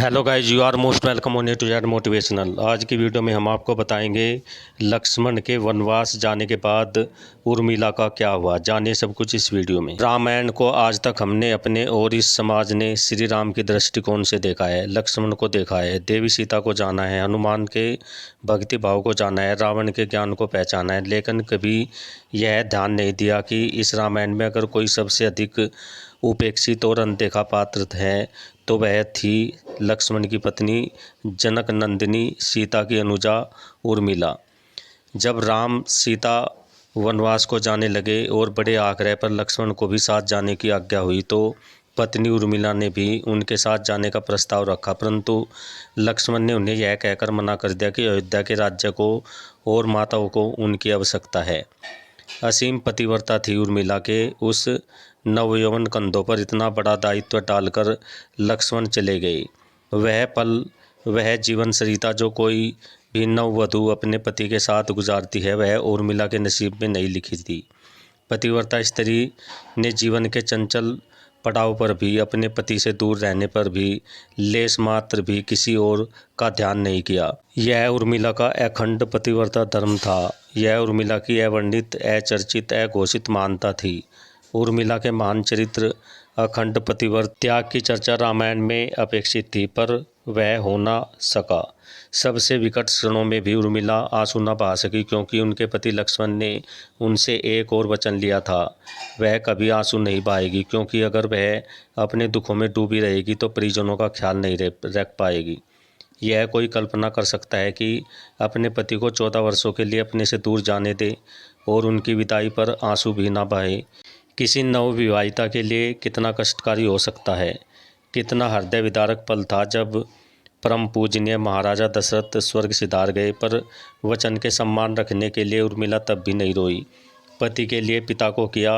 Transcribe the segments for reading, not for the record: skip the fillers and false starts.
Hello guys, you are most welcome on A to Z motivational. आज की video में हम आपको बताएंगे लक्ष्मण के वनवास जाने के बाद उर्मिला का क्या हुआ। जानिए सब कुछ इस वीडियो में। रामायण को आज तक हमने अपने और इस समाज ने श्री राम के दृष्टिकोण से देखा है, लक्ष्मण को देखा है, देवी सीता को जाना है, हनुमान के भक्ति भाव को जाना है, रावण के ज्ञान को पहचाना है, लेकिन कभी यह ध्यान नहीं दिया कि इस रामायण में अगर कोई सबसे अधिक उपेक्षित और अनदेखा पात्र है तो वह थी लक्ष्मण की पत्नी जनक नंदिनी, सीता की अनुजा उर्मिला। जब राम सीता वनवास को जाने लगे और बड़े आग्रह पर लक्ष्मण को भी साथ जाने की आज्ञा हुई तो पत्नी उर्मिला ने भी उनके साथ जाने का प्रस्ताव रखा, परंतु लक्ष्मण ने उन्हें यह कहकर मना कर दिया कि अयोध्या के राज्य को और माताओं को उनकी आवश्यकता है। असीम पतिव्रता थी उर्मिला के उस नवयौवन कंधों पर इतना बड़ा दायित्व डालकर लक्ष्मण चले गए। वह पल, वह जीवन सरिता जो कोई भी नववधू अपने पति के साथ गुजारती है, वह उर्मिला के नसीब में नहीं लिखी थी। पतिव्रता स्त्री ने जीवन के चंचल पड़ाव पर भी, अपने पति से दूर रहने पर भी लेस मात्र भी किसी और का ध्यान नहीं किया। यह उर्मिला का अखंड पतिव्रता धर्म था। यह उर्मिला की अवर्णित, अचर्चित, अघोषित महानता थी। उर्मिला के महान चरित्र, अखंड पतिव्रत त्याग की चर्चा रामायण में अपेक्षित थी, पर वह हो न सका। सबसे विकट क्षणों में भी उर्मिला आंसू न बहा सकी, क्योंकि उनके पति लक्ष्मण ने उनसे एक और वचन लिया था, वह कभी आंसू नहीं बहाएगी, क्योंकि अगर वह अपने दुखों में डूबी रहेगी तो परिजनों का ख्याल नहीं रख पाएगी। यह कोई कल्पना कर सकता है कि अपने पति को 14 वर्षों के लिए अपने से दूर जाने दे और उनकी विदाई पर आंसू भी ना बहे किसी नवविवाहिता के लिए कितना कष्टकारी हो सकता है। कितना हृदय विदारक पल था जब परम पूजनीय महाराजा दशरथ स्वर्ग सिधार गए, पर वचन के सम्मान रखने के लिए उर्मिला तब भी नहीं रोई। पति के लिए पिता को किया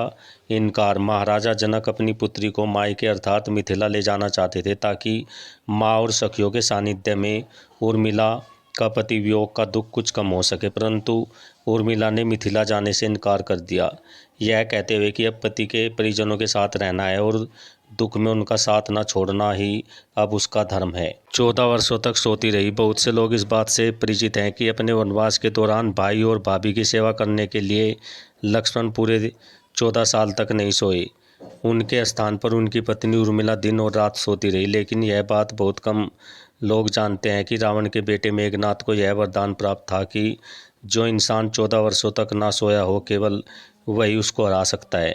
इनकार। महाराजा जनक अपनी पुत्री को मायके अर्थात मिथिला ले जाना चाहते थे, ताकि माँ और सखियों के सानिध्य में उर्मिला का पति वियोग का दुख कुछ कम हो सके, परंतु उर्मिला ने मिथिला जाने से इनकार कर दिया, यह कहते हुए कि अब पति के परिजनों के साथ रहना है और दुख में उनका साथ न छोड़ना ही अब उसका धर्म है। 14 वर्षों तक सोती रही। बहुत से लोग इस बात से परिचित हैं कि अपने वनवास के दौरान भाई और भाभी की सेवा करने के लिए लक्ष्मण पूरे 14 साल तक नहीं सोए। उनके स्थान पर उनकी पत्नी उर्मिला दिन और रात सोती रही, लेकिन यह बात बहुत कम लोग जानते हैं कि रावण के बेटे मेघनाथ को यह वरदान प्राप्त था कि जो इंसान 14 वर्षों तक ना सोया हो, केवल वही उसको हरा सकता है।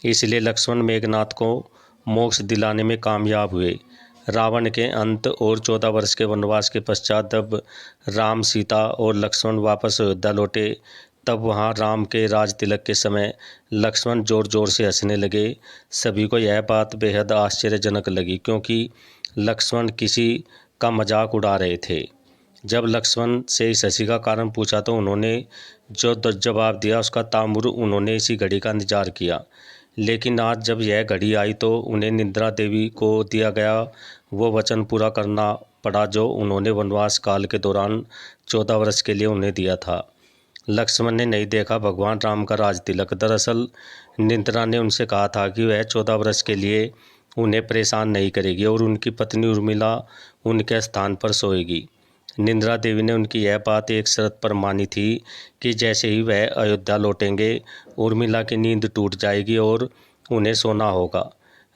इसलिए लक्ष्मण मेघनाथ को मोक्ष दिलाने में कामयाब हुए। रावण के अंत और 14 वर्ष के वनवास के पश्चात जब राम, सीता और लक्ष्मण वापस अयोध्या लौटे, तब वहां राम के राज तिलक के समय लक्ष्मण जोर जोर से हंसने लगे। सभी को यह बात बेहद आश्चर्यजनक लगी, क्योंकि लक्ष्मण किसी का मजाक उड़ा रहे थे। जब लक्ष्मण से इस हंसी का कारण पूछा तो उन्होंने जो जवाब दिया उसका तामुर उन्होंने इसी घड़ी का इंतजार किया। लेकिन आज जब यह घड़ी आई तो उन्हें निद्रा देवी को दिया गया वो वचन पूरा करना पड़ा जो उन्होंने वनवास काल के दौरान 14 वर्ष के लिए उन्हें दिया था। लक्ष्मण ने नहीं देखा भगवान राम का राज तिलक। दरअसल निद्रा ने उनसे कहा था कि वह 14 वर्ष के लिए उन्हें परेशान नहीं करेगी और उनकी पत्नी उर्मिला उनके स्थान पर सोएगी। निद्रा देवी ने उनकी यह बात एक शर्त पर मानी थी कि जैसे ही वह अयोध्या लौटेंगे उर्मिला की नींद टूट जाएगी और उन्हें सोना होगा।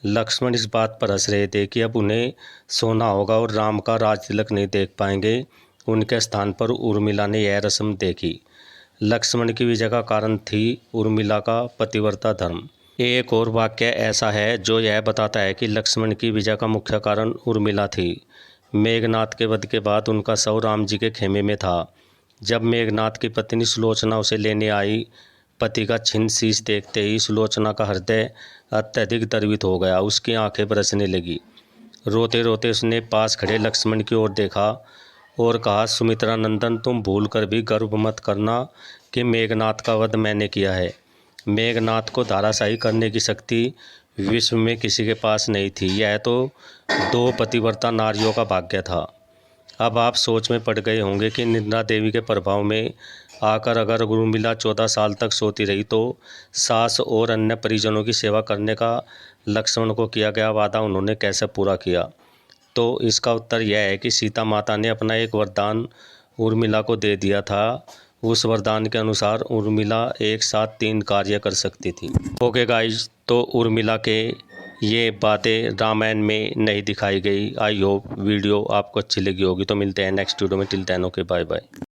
लक्ष्मण इस बात पर हंस रहे थे कि अब उन्हें सोना होगा और राम का राज तिलक नहीं देख पाएंगे। उनके स्थान पर उर्मिला ने यह रस्म देखी। लक्ष्मण की विजय का कारण थी उर्मिला का पतिव्रता धर्म। एक और वाक्य ऐसा है जो यह बताता है कि लक्ष्मण की विजय का मुख्य कारण उर्मिला थी। मेघनाथ के वध के बाद उनका शव राम जी के खेमे में था। जब मेघनाथ की पत्नी सुलोचना उसे लेने आई, पति का छिन्न शीश देखते ही सुलोचना का हृदय अत्यधिक द्रवित हो गया। उसकी आंखें बरसने लगी। रोते रोते उसने पास खड़े लक्ष्मण की ओर देखा और कहा, सुमित्रा नंदन, तुम भूल कर भी गर्व मत करना कि मेघनाथ का वध मैंने किया है। मेघनाथ को धराशायी करने की शक्ति विश्व में किसी के पास नहीं थी। यह तो 2 पतिव्रता नारियों का भाग्य था। अब आप सोच में पड़ गए होंगे कि निद्रा देवी के प्रभाव में आकर अगर उर्मिला 14 साल तक सोती रही तो सास और अन्य परिजनों की सेवा करने का लक्ष्मण को किया गया वादा उन्होंने कैसे पूरा किया। तो इसका उत्तर यह है कि सीता माता ने अपना एक वरदान उर्मिला को दे दिया था। उस वरदान के अनुसार उर्मिला एक साथ 3 कार्य कर सकती थी। ओके गाइज, तो उर्मिला के ये बातें रामायण में नहीं दिखाई गई। आई होप वीडियो आपको अच्छी लगी होगी। तो मिलते हैं नेक्स्ट वीडियो में। Till then okay, bye bye.